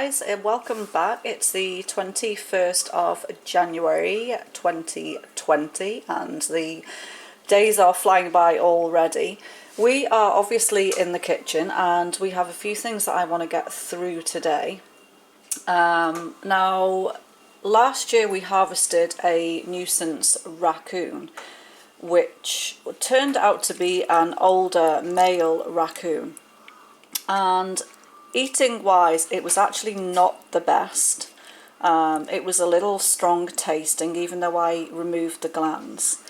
guys, and welcome back. It's the 21st of January 2020 and the days are flying by already. We are obviously in the kitchen and we have a few things that I want to get through today. Now, last year we harvested a nuisance raccoon, which turned out to be an older male raccoon. And eating wise, it was actually not the best. It was a little strong tasting, even though I removed the glands.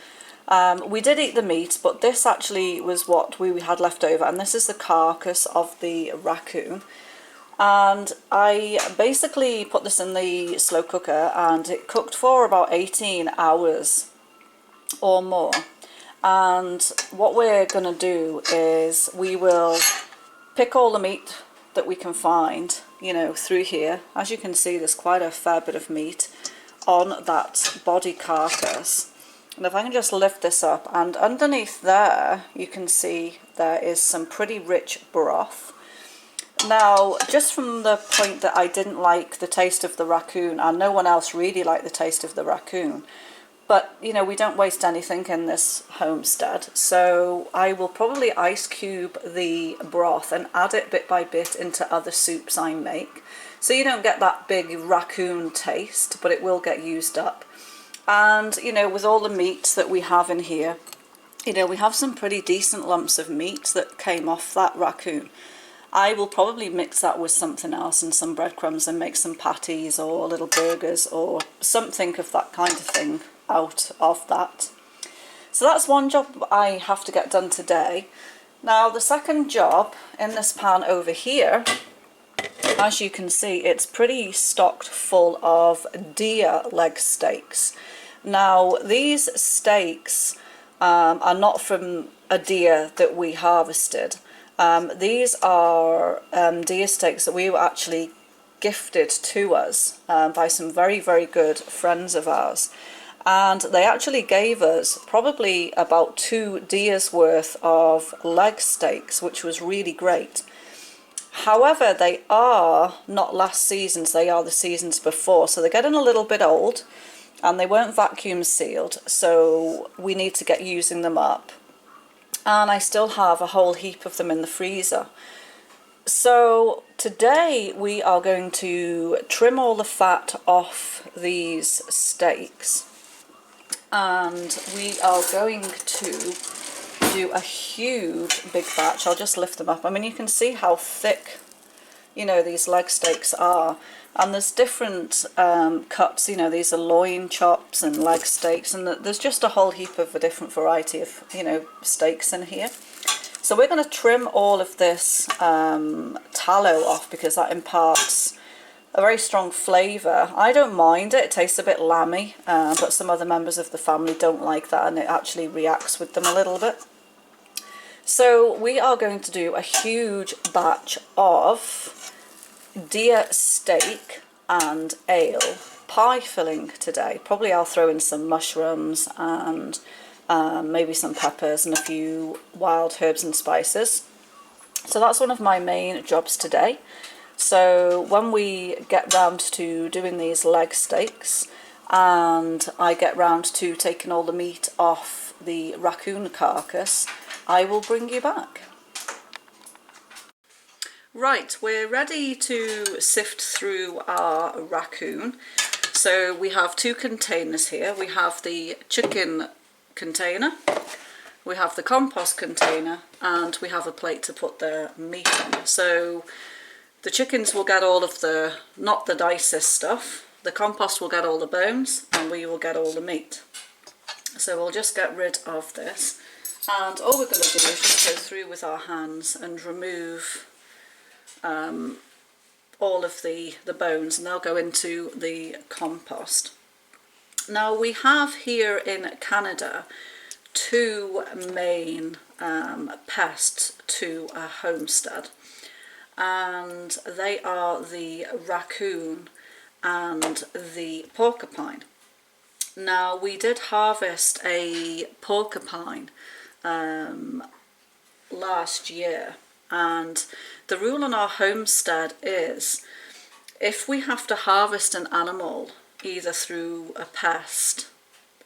We did eat the meat, but this actually was what we had left over, and this is the carcass of the raccoon. And I basically put this in the slow cooker and it cooked for about 18 hours or more. And what we're going to do is we will pick all the meat that we can find, you know, through here. As you can see, there's quite a fair bit of meat on that body carcass. And if I can just lift this up, and underneath there you can see there is some pretty rich broth. Now, just from the point that I didn't like the taste of the raccoon, and no one else really liked the taste of the raccoon, but, you know, we don't waste anything in this homestead, so I will probably ice cube the broth and add it bit by bit into other soups I make. So you don't get that big raccoon taste, but it will get used up. And, you know, with all the meat that we have in here, you know, we have some pretty decent lumps of meat that came off that raccoon. I will probably mix that with something else and some breadcrumbs and make some patties or little burgers or something of that kind of thing out of that. So that's one job I have to get done today. Now the second job in this pan over here, as you can see, it's pretty stocked full of deer leg steaks. Now these steaks are not from a deer that we harvested. These are deer steaks that we were actually gifted to us by some very, very good friends of ours. And they actually gave us probably about 2 deer's worth of leg steaks, which was really great. However, they are not last season's, they are the seasons before, so they're getting a little bit old and they weren't vacuum sealed, so we need to get using them up. And I still have a whole heap of them in the freezer. So today we are going to trim all the fat off these steaks, and we are going to do a huge big batch. I'll just lift them up. I mean, you can see how thick, you know, these leg steaks are, and there's different cuts. You know, these are loin chops and leg steaks, and there's just a whole heap of a different variety of, you know, steaks in here. So we're going to trim all of this tallow off because that imparts a very strong flavour. I don't mind it, it tastes a bit lamby, but some other members of the family don't like that and it actually reacts with them a little bit. So we are going to do a huge batch of deer steak and ale pie filling today. Probably I'll throw in some mushrooms and maybe some peppers and a few wild herbs and spices. So that's one of my main jobs today. So when we get round to doing these leg steaks and I get round to taking all the meat off the raccoon carcass, I will bring you back. Right, we're ready to sift through our raccoon. So we have 2 containers here. We have the chicken container, we have the compost container, and we have a plate to put the meat on. So the chickens will get all of the, not the dicey stuff, the compost will get all the bones, and we will get all the meat. So we'll just get rid of this, and all we're going to do is just go through with our hands and remove all of the bones, and they'll go into the compost. Now we have here in Canada 2 main pests to a homestead, and they are the raccoon and the porcupine. Now we did harvest a porcupine last year, and the rule on our homestead is If we have to harvest an animal either through a pest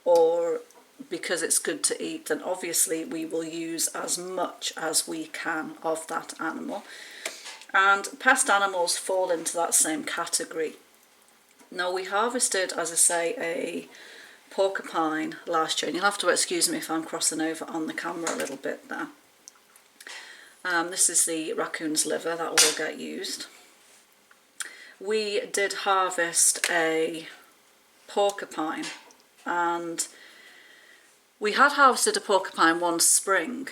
or because it's good to eat, then obviously we will use as much as we can of that animal. And pest animals fall into that same category. Now, we harvested, as I say, a porcupine last year, and you'll have to excuse me if I'm crossing over on the camera a little bit there. This is the raccoon's liver that will get used. We did harvest a porcupine, and we had harvested a porcupine one spring.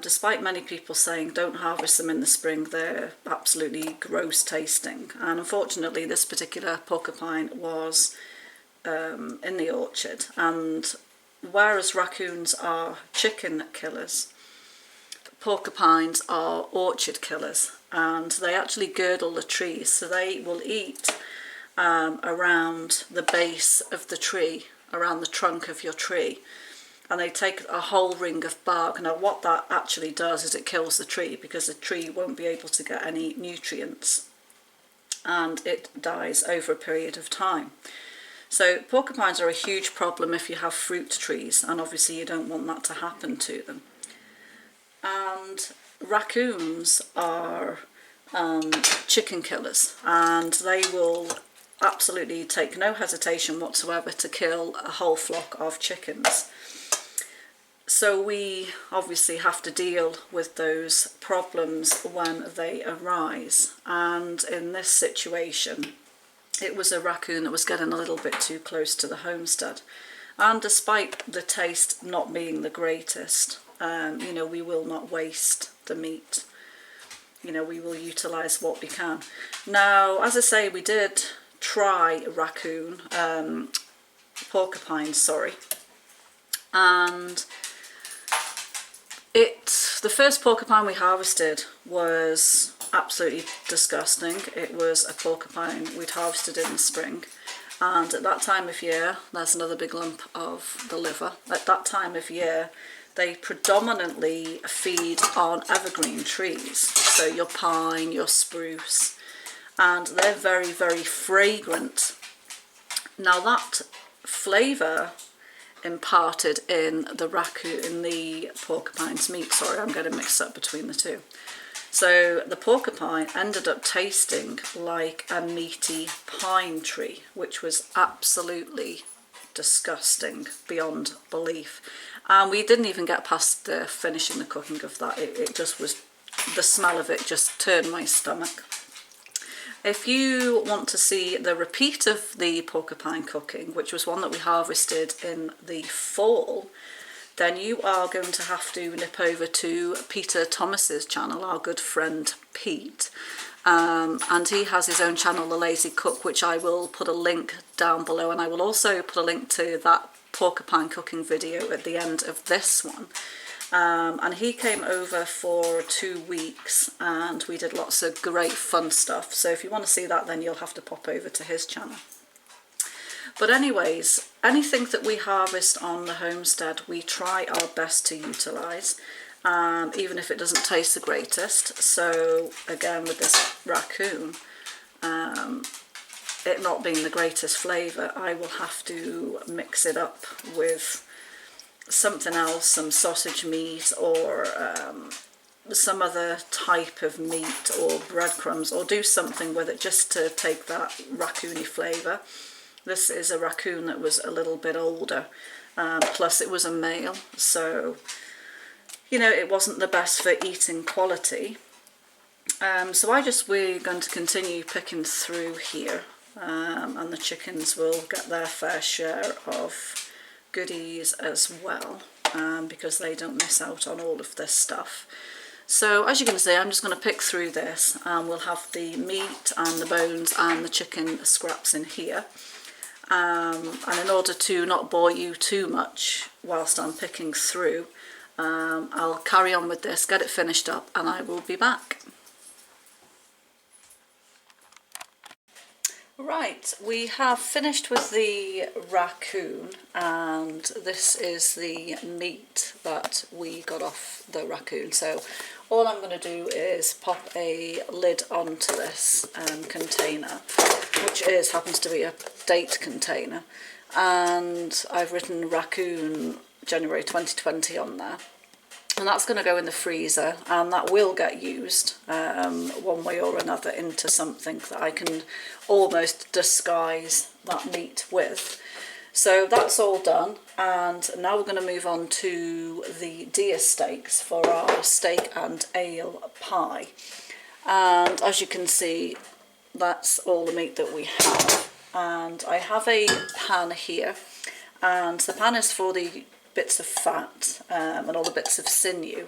Despite many people saying don't harvest them in the spring, they're absolutely gross tasting. And unfortunately, this particular porcupine was in the orchard. And whereas raccoons are chicken killers, porcupines are orchard killers. And they actually girdle the trees. So they will eat around the base of the tree, around the trunk of your tree. And they take a whole ring of bark. Now what that actually does is it kills the tree, because the tree won't be able to get any nutrients, and it dies over a period of time. So porcupines are a huge problem if you have fruit trees, and obviously you don't want that to happen to them. And raccoons are chicken killers, and they will absolutely take no hesitation whatsoever to kill a whole flock of chickens. So we obviously have to deal with those problems when they arise. And in this situation, it was a raccoon that was getting a little bit too close to the homestead. And despite the taste not being the greatest, you know, we will not waste the meat. You know, we will utilise what we can. Now, as I say, we did try porcupine, sorry. And the first porcupine we harvested was absolutely disgusting. It was a porcupine we'd harvested in the spring, and at that time of year, there's another big lump of the liver. At that time of year, they predominantly feed on evergreen trees, so your pine, your spruce, and they're very, very fragrant. Now that flavour imparted in the porcupine's meat. Sorry, I'm getting mixed up between the two. So the porcupine ended up tasting like a meaty pine tree, which was absolutely disgusting beyond belief. And we didn't even get past finishing the cooking of that. It just was, the smell of it just turned my stomach. If you want to see the repeat of the porcupine cooking, which was one that we harvested in the fall, then you are going to have to nip over to Peter Thomas's channel, our good friend Pete. And he has his own channel, The Lazy Cook, which I will put a link down below. And I will also put a link to that porcupine cooking video at the end of this one. And he came over for 2 weeks, and we did lots of great fun stuff. So if you want to see that, then you'll have to pop over to his channel. But anyways, anything that we harvest on the homestead, we try our best to utilise, even if it doesn't taste the greatest. So again, with this raccoon, it not being the greatest flavour, I will have to mix it up with something else, some sausage meat, or some other type of meat, or breadcrumbs, or do something with it just to take that raccoony flavour. This is a raccoon that was a little bit older, plus it was a male, so you know, it wasn't the best for eating quality. So we're going to continue picking through here, and the chickens will get their fair share of goodies as well, because they don't miss out on all of this stuff. So as you can see, I'm just going to pick through this, and we'll have the meat and the bones and the chicken scraps in here. And in order to not bore you too much whilst I'm picking through, I'll carry on with this, get it finished up, and I will be back. Right, we have finished with the raccoon, and this is the meat that we got off the raccoon. So all I'm going to do is pop a lid onto this container, which happens to be a date container, and I've written raccoon January 2020 on there. And that's going to go in the freezer, and that will get used one way or another into something that I can almost disguise that meat with. So that's all done, and now we're going to move on to the deer steaks for our steak and ale pie. And as you can see, that's all the meat that we have. And I have a pan here, and the pan is for the bits of fat and all the bits of sinew,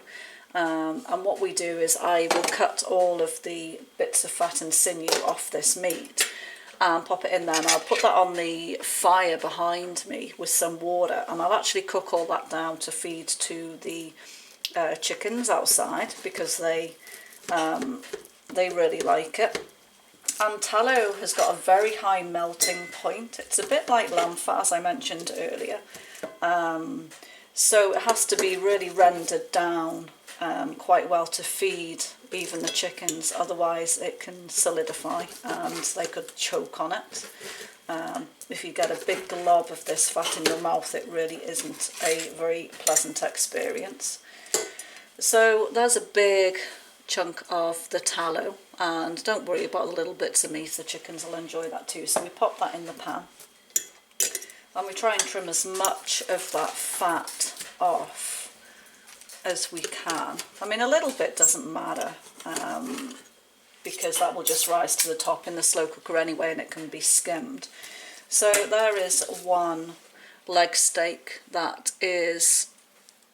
and what we do is I will cut all of the bits of fat and sinew off this meat and pop it in there, and I'll put that on the fire behind me with some water, and I'll actually cook all that down to feed to the chickens outside, because they really like it. And tallow has got a very high melting point. It's a bit like lamb fat, as I mentioned earlier. So it has to be really rendered down quite well to feed even the chickens, otherwise it can solidify and they could choke on it. If you get a big glob of this fat in your mouth, it really isn't a very pleasant experience. So there's a big chunk of the tallow, and don't worry about the little bits of meat, the chickens will enjoy that too. So we pop that in the pan, and we try and trim as much of that fat off as we can. I mean, a little bit doesn't matter, because that will just rise to the top in the slow cooker anyway, and it can be skimmed. So there is one leg steak that is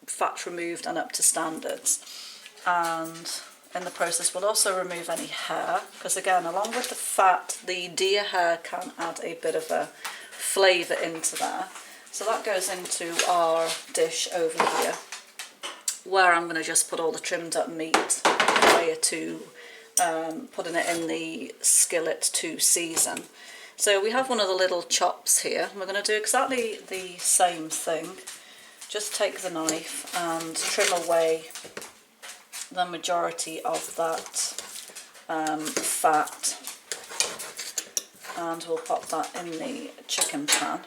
fat removed and up to standards, and in the process we'll also remove any hair, because again, along with the fat, the deer hair can add a bit of a flavour into there. So that goes into our dish over here, where I'm going to just put all the trimmed up meat prior to putting it in the skillet to season. So we have one of the little chops here. We're going to do exactly the same thing. Just take the knife and trim away the majority of that fat, and we'll pop that in the chicken pan.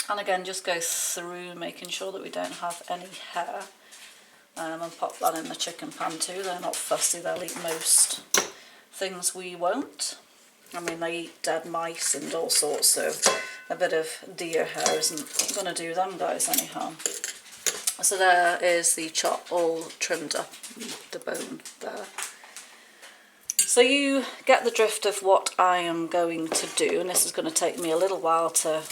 And again, just go through making sure that we don't have any hair, and pop that in the chicken pan too. They're not fussy, they'll eat most things we won't. I mean, they eat dead mice and all sorts, so a bit of deer hair isn't going to do them guys any harm. So there is the chop all trimmed up, the bone there. So you get the drift of what I am going to do, and this is going to take me a little while to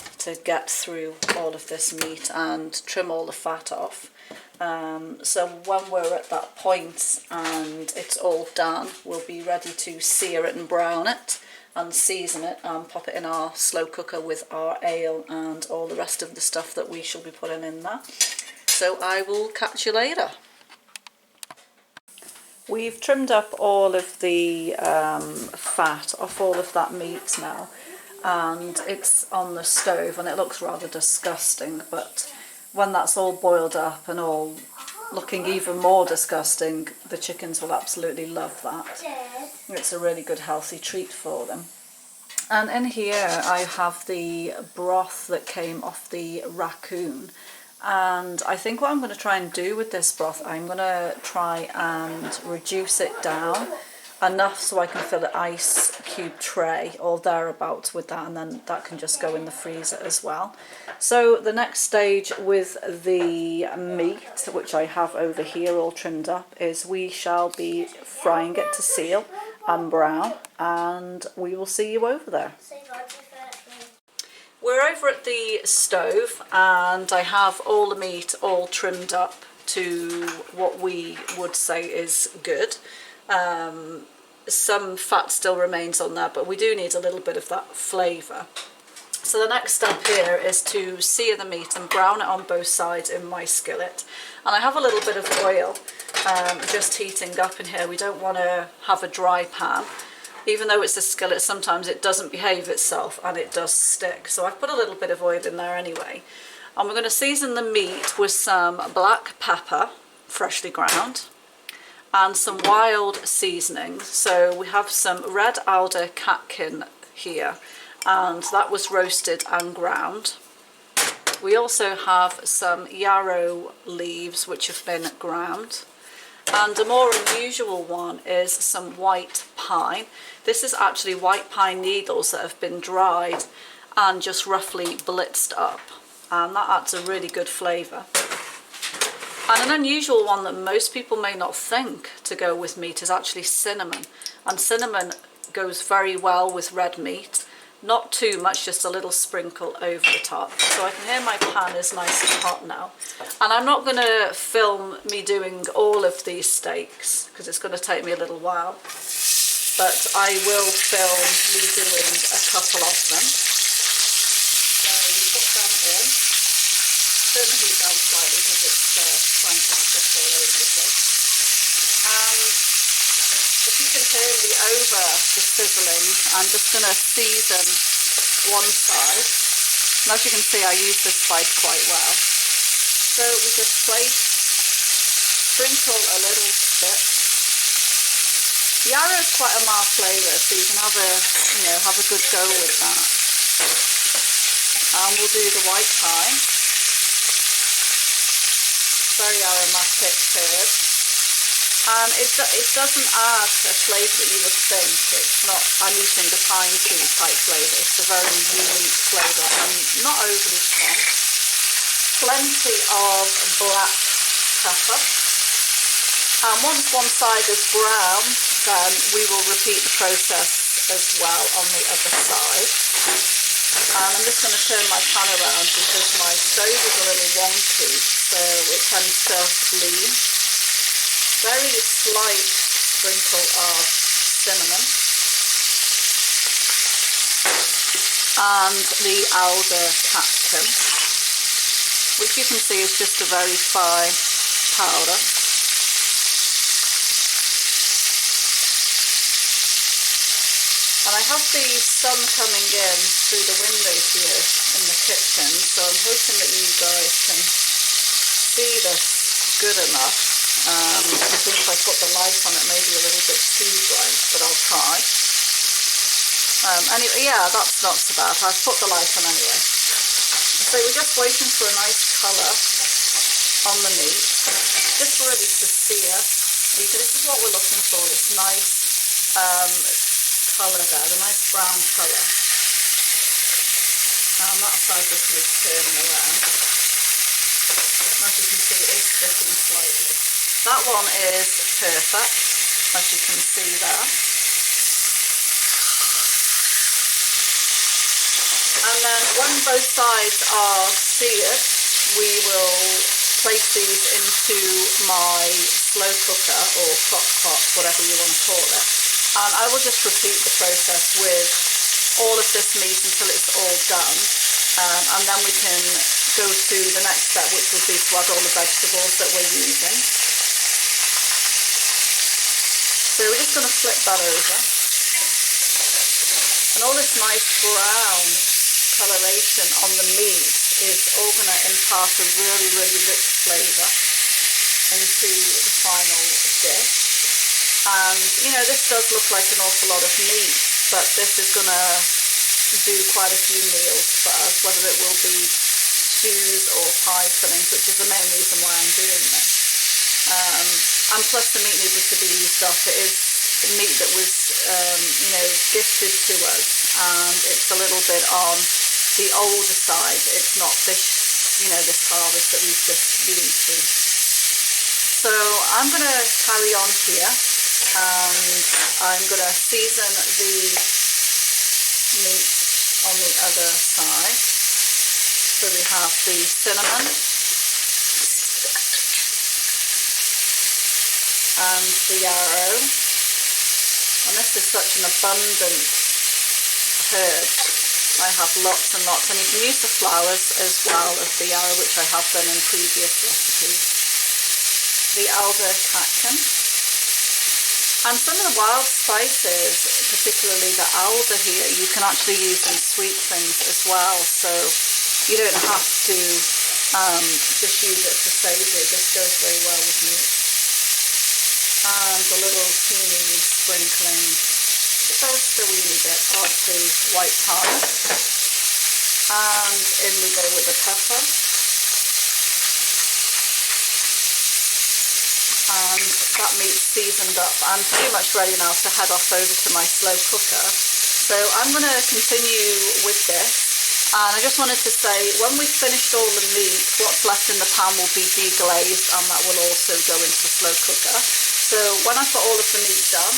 get through all of this meat and trim all the fat off. So when we're at that point and it's all done, we'll be ready to sear it and brown it and season it and pop it in our slow cooker with our ale and all the rest of the stuff that we shall be putting in there. So I will catch you later. We've trimmed up all of the fat off all of that meat now, and it's on the stove, and it looks rather disgusting, but when that's all boiled up and all looking even more disgusting, the chickens will absolutely love that. It's a really good healthy treat for them. And in here I have the broth that came off the raccoon. And I think what I'm going to try and do with this broth, I'm going to try and reduce it down enough so I can fill an ice cube tray or thereabouts with that, and then that can just go in the freezer as well. So the next stage with the meat, which I have over here all trimmed up, is we shall be frying it to seal and brown, and we will see you over there. We're over at the stove, and I have all the meat all trimmed up to what we would say is good. Some fat still remains on there, but we do need a little bit of that flavour. So the next step here is to sear the meat and brown it on both sides in my skillet. And I have a little bit of oil just heating up in here. We don't want to have a dry pan. Even though it's a skillet, sometimes it doesn't behave itself and it does stick. So I've put a little bit of oil in there anyway. And we're going to season the meat with some black pepper, freshly ground, and some wild seasonings. So we have some red alder catkin here, and that was roasted and ground. We also have some yarrow leaves which have been ground. And a more unusual one is some white pine. This is actually white pine needles that have been dried and just roughly blitzed up. And that adds a really good flavour. And an unusual one that most people may not think to go with meat is actually cinnamon. And cinnamon goes very well with red meat. Not too much, just a little sprinkle over the top. So I can hear my pan is nice and hot now. And I'm not going to film me doing all of these steaks because it's going to take me a little while. But I will film me doing a couple of them. So we put them in. Turn the heat down slightly because it's trying to stick all over the place. And if you can hear me over the sizzling, I'm just going to season one side. And as you can see, I use this spice quite well. So we just sprinkle a little bit. Yarrow is quite a mild flavour, so you can have a good go with that. And we'll do the white pine. Very aromatic herb. And it doesn't add a flavour that you would think. It's not, I'm using the pine tree type flavour. It's a very unique flavour and not overly strong. Plenty of black pepper. And once one side is brown, then we will repeat the process as well on the other side. And I'm just going to turn my pan around because my stove is a little wonky, so it tends to lean. Very slight sprinkle of cinnamon and the alder catkin, which you can see is just a very fine powder. And I have the sun coming in through the window here in the kitchen, so I'm hoping that you guys can see this good enough. I think if I put the light on it may be a little bit too bright, but I'll try. Anyway, yeah, that's not so bad. I've put the light on anyway. So we're just waiting for a nice colour on the meat, just ready to sear. This is what we're looking for, this nice colour there, the nice brown colour. And that side just needs turning around. As you can see, it is sticking slightly. That one is perfect, as you can see there. And then when both sides are seared, we will place these into my slow cooker or crock pot, whatever you want to call it. And I will just repeat the process with all of this meat until it's all done. And then we can go to the next step, which would be to add all the vegetables that we're using. So we're just going to flip that over. And all this nice brown coloration on the meat is all going to impart a really, really rich flavour into the final dish. And, you know, this does look like an awful lot of meat, but this is going to do quite a few meals for us, whether it will be stews or pie fillings, which is the main reason why I'm doing this. And plus the meat needed to be used up. It is meat that was, gifted to us, and it's a little bit on the older side. It's not fish, this harvest that we've just been through. So I'm going to carry on here, and I'm going to season the meat on the other side. So we have the cinnamon and the yarrow, and this is such an abundant herb. I have lots and lots, and you can use the flowers as well of the yarrow, which I have done in previous recipes. The alder catkin, And some of the wild spices, particularly the alder here, you can actually use in sweet things as well, so you don't have to just use it for savoury. This goes very well with meat. And a little teeny sprinkling, just a weeny bit of the white powder. And in we go with the pepper. And that meat's seasoned up. I'm pretty much ready now to head off over to my slow cooker. So I'm going to continue with this. And I just wanted to say, when we've finished all the meat, what's left in the pan will be deglazed, and that will also go into the slow cooker. So when I've got all of the meat done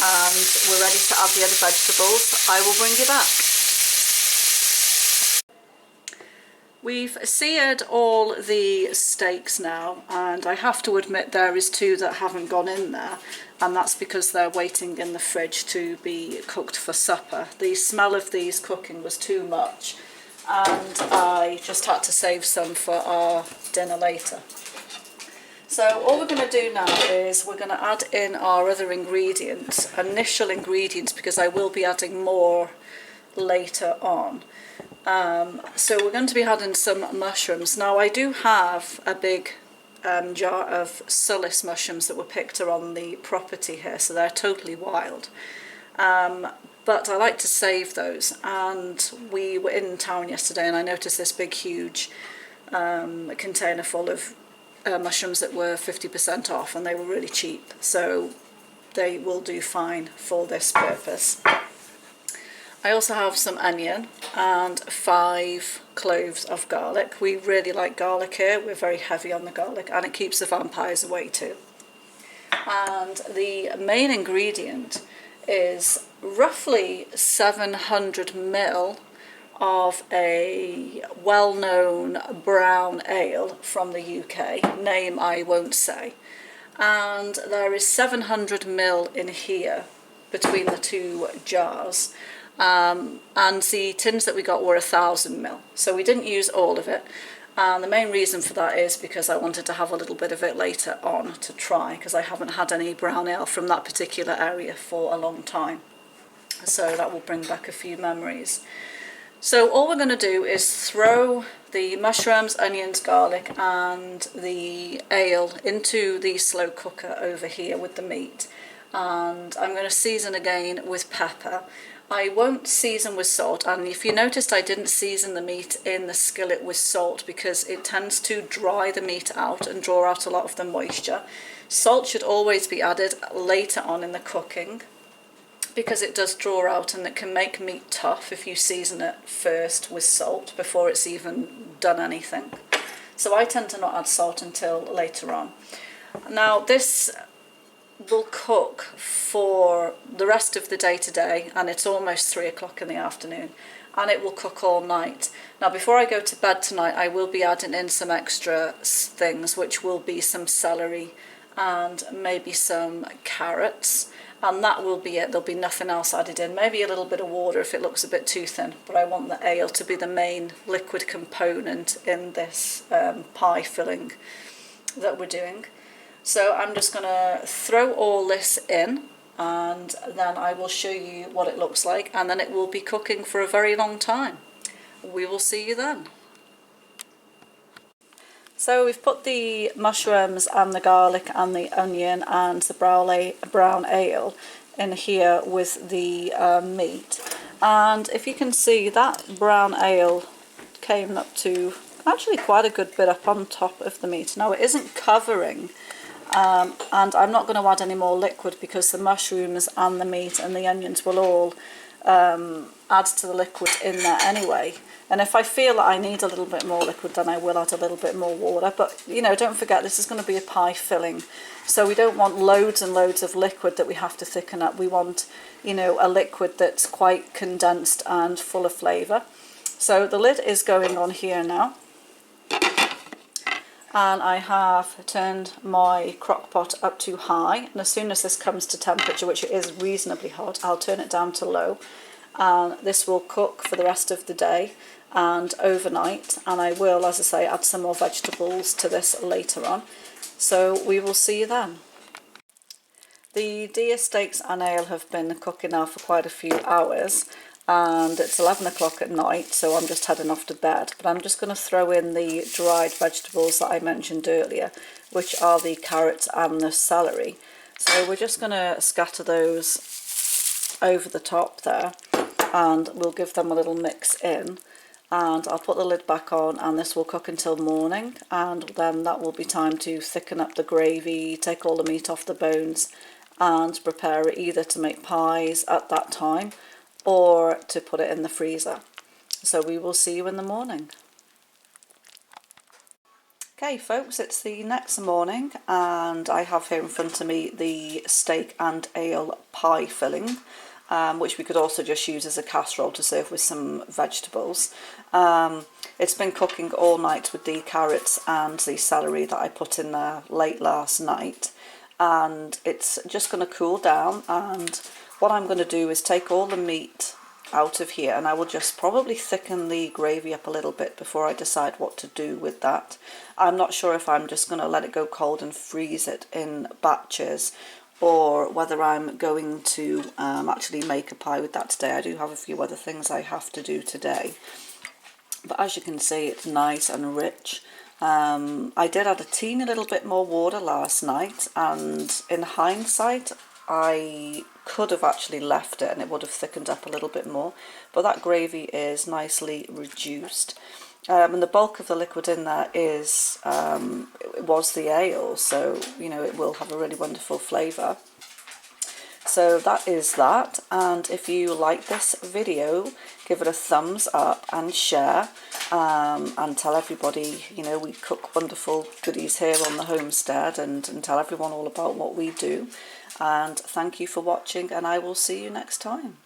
and we're ready to add the other vegetables, I will bring you back. We've seared all the steaks now, and I have to admit there is 2 that haven't gone in there, and that's because they're waiting in the fridge to be cooked for supper. The smell of these cooking was too much, and I just had to save some for our dinner later. So all we're going to do now is we're going to add in our other ingredients, initial ingredients, because I will be adding more later on. So we're going to be adding some mushrooms. Now I do have a big jar of Sulis mushrooms that were picked on the property here, so they're totally wild. But I like to save those, and we were in town yesterday and I noticed this big huge container full of mushrooms that were 50% off, and they were really cheap, so they will do fine for this purpose. I also have some onion and 5 cloves of garlic. We really like garlic here, we're very heavy on the garlic, and it keeps the vampires away too. And the main ingredient is roughly 700 ml of a well-known brown ale from the UK, name I won't say. And there is 700 ml in here between the 2 jars. And the tins that we got were 1,000 ml, so we didn't use all of it, and the main reason for that is because I wanted to have a little bit of it later on to try, because I haven't had any brown ale from that particular area for a long time, so that will bring back a few memories. So all we're going to do is throw the mushrooms, onions, garlic and the ale into the slow cooker over here with the meat, and I'm going to season again with pepper. I won't season with salt, and if you noticed I didn't season the meat in the skillet with salt because it tends to dry the meat out and draw out a lot of the moisture. Salt should always be added later on in the cooking because it does draw out, and it can make meat tough if you season it first with salt before it's even done anything. So I tend to not add salt until later on. Now this will cook for the rest of the day today, and it's almost 3 o'clock in the afternoon, and it will cook all night. Now before I go to bed tonight, I will be adding in some extra things, which will be some celery and maybe some carrots, and that will be it. There'll be nothing else added in, maybe a little bit of water if it looks a bit too thin, but I want the ale to be the main liquid component in this pie filling that we're doing. So I'm just going to throw all this in, and then I will show you what it looks like, and then it will be cooking for a very long time. We will see you then. So we've put the mushrooms and the garlic and the onion and the brown ale in here with the meat, and if you can see, that brown ale came up to actually quite a good bit up on top of the meat. Now it isn't covering, and I'm not going to add any more liquid because the mushrooms and the meat and the onions will all add to the liquid in there anyway. And if I feel that I need a little bit more liquid, then I will add a little bit more water. But, you know, don't forget, this is going to be a pie filling. So we don't want loads and loads of liquid that we have to thicken up. We want, you know, a liquid that's quite condensed and full of flavour. So the lid is going on here now. And I have turned my crock pot up to high, and as soon as this comes to temperature, which it is reasonably hot, I'll turn it down to low, and this will cook for the rest of the day and overnight, and I will, as I say, add some more vegetables to this later on, so we will see you then. The deer steaks and ale have been cooking now for quite a few hours, and it's 11 o'clock at night, so I'm just heading off to bed. But I'm just going to throw in the dried vegetables that I mentioned earlier, which are the carrots and the celery. So we're just going to scatter those over the top there, and we'll give them a little mix in. And I'll put the lid back on, and this will cook until morning, and then that will be time to thicken up the gravy, take all the meat off the bones, and prepare it either to make pies at that time or to put it in the freezer. So we will see you in the morning. Okay folks, it's the next morning, and I have here in front of me the steak and ale pie filling, which we could also just use as a casserole to serve with some vegetables. It's been cooking all night with the carrots and the celery that I put in there late last night, and it's just going to cool down. And what I'm going to do is take all the meat out of here, and I will just probably thicken the gravy up a little bit before I decide what to do with that. I'm not sure if I'm just going to let it go cold and freeze it in batches, or whether I'm going to actually make a pie with that today. I do have a few other things I have to do today, but as you can see, it's nice and rich. I did add a teeny little bit more water last night, and in hindsight I could have actually left it and it would have thickened up a little bit more, but that gravy is nicely reduced. And the bulk of the liquid in there was the ale, so you know it will have a really wonderful flavour. So that is that, and if you like this video, give it a thumbs up and share, and tell everybody, you know, we cook wonderful goodies here on the homestead, and tell everyone all about what we do. And thank you for watching, and I will see you next time.